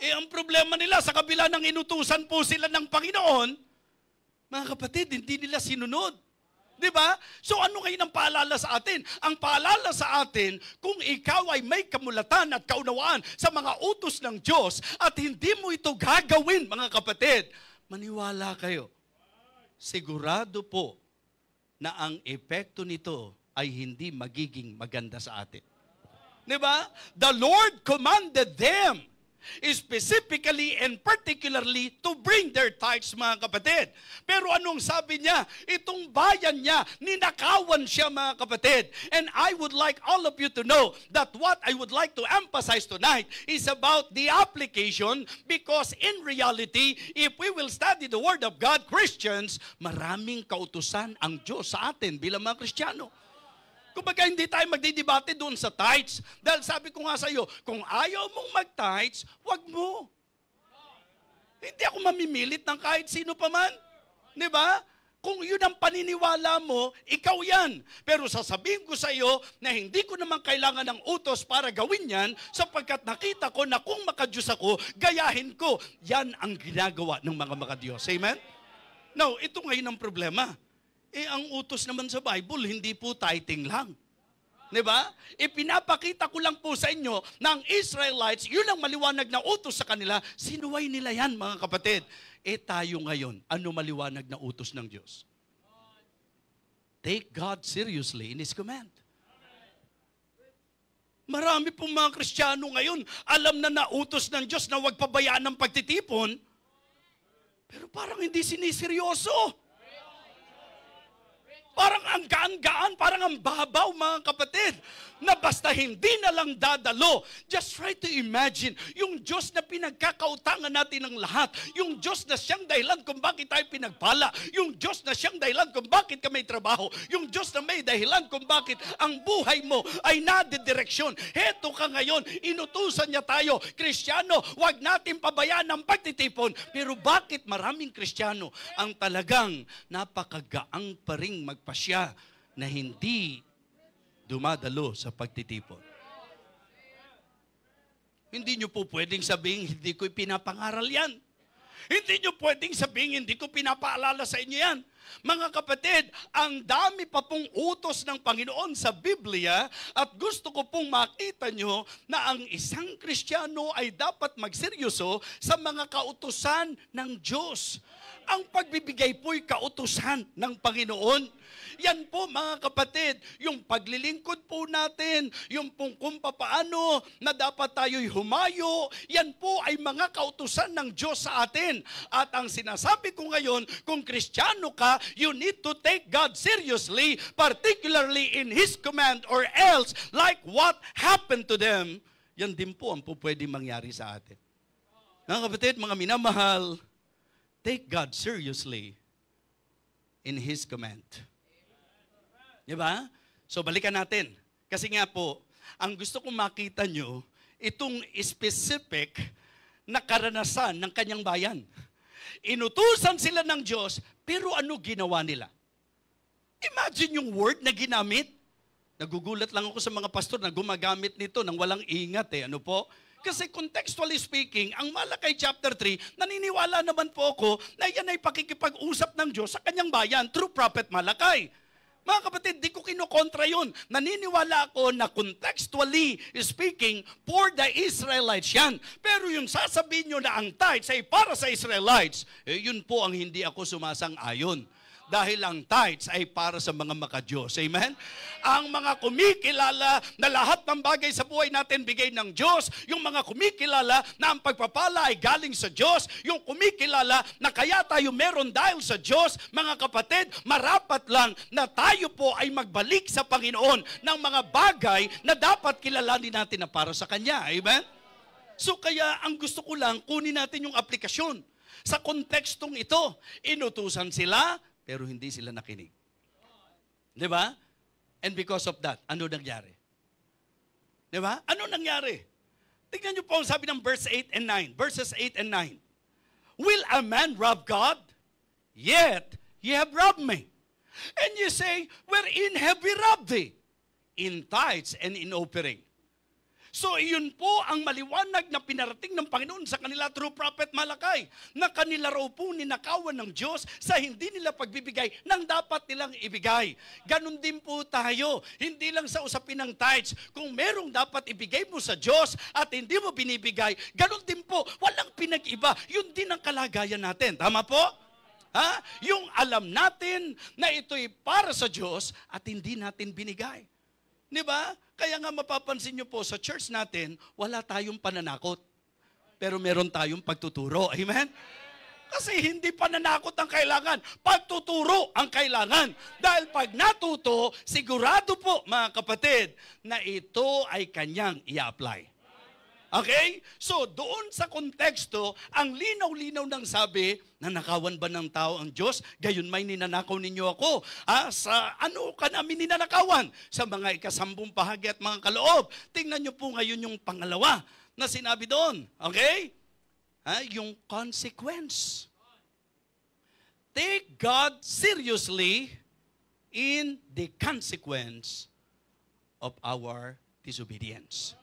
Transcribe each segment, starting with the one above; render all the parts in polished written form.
Ang problema nila, sa kabila ng inutusan po sila ng Panginoon, mga kapatid, hindi nila sinunod. Di ba? So ano ngayon ang paalala sa atin? Ang paalala sa atin, kung ikaw ay may kamulatan at kaunawaan sa mga utos ng Diyos at hindi mo ito gagawin, mga kapatid, maniwala kayo. Sigurado po na ang epekto nito ay hindi magiging maganda sa atin. Di ba? The Lord commanded them specifically and particularly to bring their tithes, mga kapatid. Pero anong sabi niya? Itong bayan niya, ninakawan siya, mga kapatid. And I would like all of you to know that what I would like to emphasize tonight is about the application, because in reality, if we will study the Word of God, Christians, maraming kautusan ang Diyos sa atin bilang mga Kristiyano. Kumbaga, hindi tayo magdidebate doon sa tithes. Dahil sabi ko nga sa iyo, kung ayaw mong mag-tithes, wag mo. Hindi ako mamimilit ng kahit sino pa man. Di ba? Kung yun ang paniniwala mo, ikaw yan. Pero sasabihin ko sa iyo na hindi ko naman kailangan ng utos para gawin yan, sapagkat nakita ko na kung makadiyos ako, gayahin ko. Yan ang ginagawa ng mga makadiyos. Amen? Now, ito ngayon ang problema. Ang utos naman sa Bible, hindi po tithing lang. Diba? Ipinapakita ko lang po sa inyo na ang Israelites, yun ang maliwanag na utos sa kanila, sinuway nila yan, mga kapatid. Tayo ngayon, ano maliwanag na utos ng Diyos? Take God seriously in His command. Marami pong mga Kristiyano ngayon, alam na nautos ng Diyos na huwag pabayaan ng pagtitipon, pero parang hindi siniseryoso. Parang ang gaan-gaan, parang ang babaw, mga kapatid, na basta hindi na lang dadalo. Just try to imagine, yung Diyos na pinagkakautangan natin ng lahat, yung Diyos na siyang dahilan kung bakit tayo pinagpala, yung Diyos na siyang dahilan kung bakit ka may trabaho, yung Diyos na may dahilan kung bakit ang buhay mo ay nadidireksyon. Heto ka ngayon, inutusan niya tayo, Kristiyano, wag natin pabayaan ang pagtitipon. Pero bakit maraming Kristiyano ang talagang napakagaang pa ring magpasya na hindi dumadalo sa pagtitipon? Hindi nyo po pwedeng sabihin, hindi ko pinapangaral yan. Hindi nyo pwedeng sabihin, hindi ko pinapaalala sa inyo yan. Mga kapatid, ang dami pa pong utos ng Panginoon sa Biblia at gusto ko pong makita nyo na ang isang Kristiyano ay dapat magseryoso sa mga kautusan ng Diyos. Ang pagbibigay po'y kautusan ng Panginoon. Yan po, mga kapatid, yung paglilingkod po natin, yung kung papaano na dapat tayo'y humayo, yan po ay mga kautusan ng Diyos sa atin. At ang sinasabi ko ngayon, kung Kristiyano ka, you need to take God seriously, particularly in His command, or else, like what happened to them, yan din po ang po pwede mangyari sa atin. Mga kapatid, mga minamahal, take God seriously in His command. Diba? So balikan natin. Kasi nga po, ang gusto kong makita nyo, itong specific na karanasan ng kanyang bayan. Inutusan sila ng Diyos, pero ano ginawa nila? Imagine yung word na ginamit. Nagugulat lang ako sa mga pastor na gumagamit nito nang walang ingat Ano po? Kasi contextually speaking, ang Malakay chapter 3, naniniwala naman po ako na yan ay pakikipag-usap ng Diyos sa kanyang bayan through Prophet Malakay. Mga kapatid, di ko kinokontra yun. Naniniwala ako na contextually speaking, for the Israelites yan. Pero yung sasabihin nyo na ang tithes ay para sa Israelites, yun po ang hindi ako sumasang-ayon. Dahil ang tithes ay para sa mga makadiyos. Amen? Ang mga kumikilala na lahat ng bagay sa buhay natin bigay ng Diyos, yung mga kumikilala na ang pagpapala ay galing sa Diyos, yung kumikilala na kaya tayo meron dahil sa Diyos, mga kapatid, marapat lang na tayo po ay magbalik sa Panginoon ng mga bagay na dapat kilalanin natin na para sa Kanya. Amen? So kaya ang gusto ko lang, kunin natin yung aplikasyon. Sa kontekstong ito, inutusan sila, pero hindi sila nakinig. Di ba? And because of that, ano nangyari? Di ba? Ano nangyari? Tingnan niyo po ang sabi ng verse 8 and 9. Verses 8 and 9. Will a man rob God? Yet ye have robbed me. And you say, wherein have we robbed thee? In tithes and in offering. So iyon po ang maliwanag na pinarating ng Panginoon sa kanila through Prophet Malakay, na kanila raw po ninakawan ng Diyos sa hindi nila pagbibigay ng dapat nilang ibigay. Ganon din po tayo, hindi lang sa usapin ng tithes. Kung merong dapat ibigay mo sa Diyos at hindi mo binibigay, ganon din po, walang pinag-iba. Yun din ang kalagayan natin. Tama po? Ha? Yung alam natin na ito'y para sa Diyos at hindi natin binigay. Di ba? Kaya nga mapapansin nyo po sa church natin, wala tayong pananakot. Pero meron tayong pagtuturo. Amen? Kasi hindi pananakot ang kailangan. Pagtuturo ang kailangan. Dahil pag natuto, sigurado po mga kapatid, na ito ay kanyang i-apply. Okay? So, doon sa konteksto, ang linaw-linaw ng sabi, nanakawan ba ng tao ang Diyos? Gayon may ninanakaw ninyo ako. Sa ano ka namin ninanakawan? Sa mga ikasambong bahagi at mga kaloob. Tingnan nyo po ngayon yung pangalawa na sinabi doon. Okay? Yung consequence. Take God seriously in the consequence of our disobedience.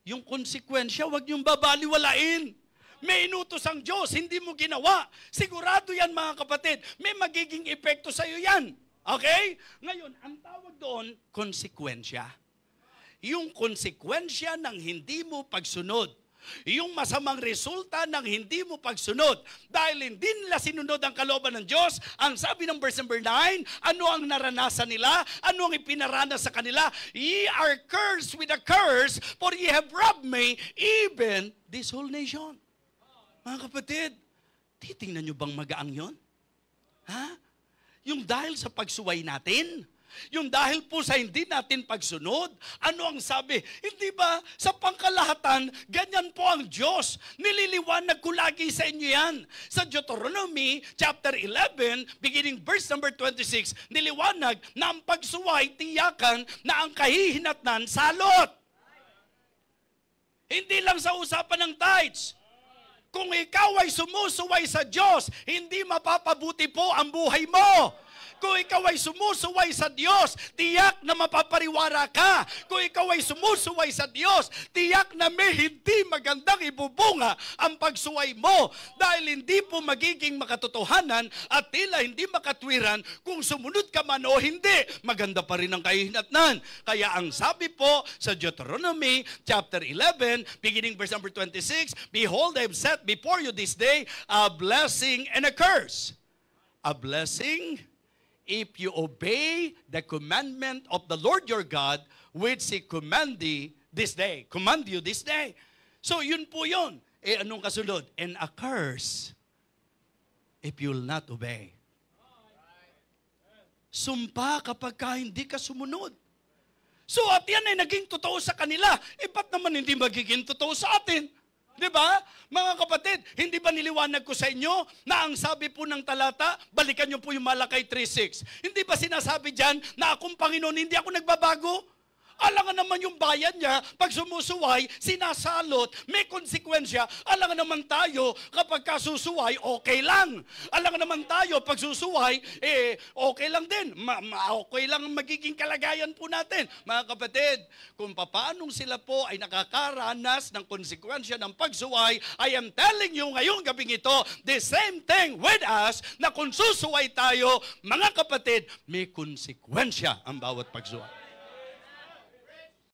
Yung konsekwensya, huwag niyong babaliwalain. May inutos ang Diyos, hindi mo ginawa. Sigurado yan mga kapatid, may magiging epekto sa iyo yan. Okay? Ngayon, ang tawag doon, konsekwensya. Yung konsekwensya ng hindi mo pagsunod. Yung masamang resulta ng hindi mo pagsunod. Dahil hindi nila sinunod ang kalooban ng Diyos, ang sabi ng verse number 9, ano ang naranasan nila? Ano ang ipinaranas sa kanila? Ye are cursed with a curse, for ye have robbed me, even this whole nation. Mga kapatid, titingnan nyo bang magaang yon? Ha? Yung dahil sa pagsuway natin, yung dahil po sa hindi natin pagsunod, ano ang sabi? Hindi ba sa pangkalahatan, ganyan po ang Diyos. Nililiwanag ko lagi sa inyo yan. Sa Deuteronomy chapter 11, beginning verse number 26, niliwanag na ang pagsuway, tiyakan na ang kahihinatnan, salot. Hindi lang sa usapan ng tithes. Kung ikaw ay sumusuway sa Diyos, hindi mapapabuti po ang buhay mo. Kung ikaw ay sumusuway sa Diyos, tiyak na mapapariwara ka. Kung ikaw ay sumusuway sa Diyos, tiyak na may hindi magandang ibubunga ang pagsuway mo. Dahil hindi po magiging makatotohanan at tila hindi makatwiran kung sumunod ka man o hindi. Maganda pa rin ang kahihinatnan. Kaya ang sabi po sa Deuteronomy chapter 11, beginning verse number 26, Behold, I have set before you this day a blessing and a curse. A blessing if you obey the commandment of the Lord your God, which He command you this day. Command you this day. So yun po yun. Anong kasunod? And a curse if you'll not obey. Sumpa kapag hindi ka sumunod. So at yan ay naging totoo sa kanila. Ba't naman hindi magiging totoo sa atin? Di ba? Mga kapatid, hindi ba niliwanag ko sa inyo na ang sabi po ng talata, balikan niyo po yung Malakay 3:6. Hindi ba sinasabi dyan na akong Panginoon, hindi ako nagbabago? Alangan naman yung bayan niya, pag sumusuway, sinasalot, may konsekwensya. Alangan naman tayo, kapag kasusuway, okay lang. Alangan naman tayo, pag susuway, okay lang din. Okay lang ang magiging kalagayan po natin. Mga kapatid, kung paanong sila po ay nakakaranas ng konsekwensya ng pagsuway, I am telling you ngayong gabing ito, the same thing with us, na kung susuway tayo, mga kapatid, may konsekwensya ang bawat pagsuway.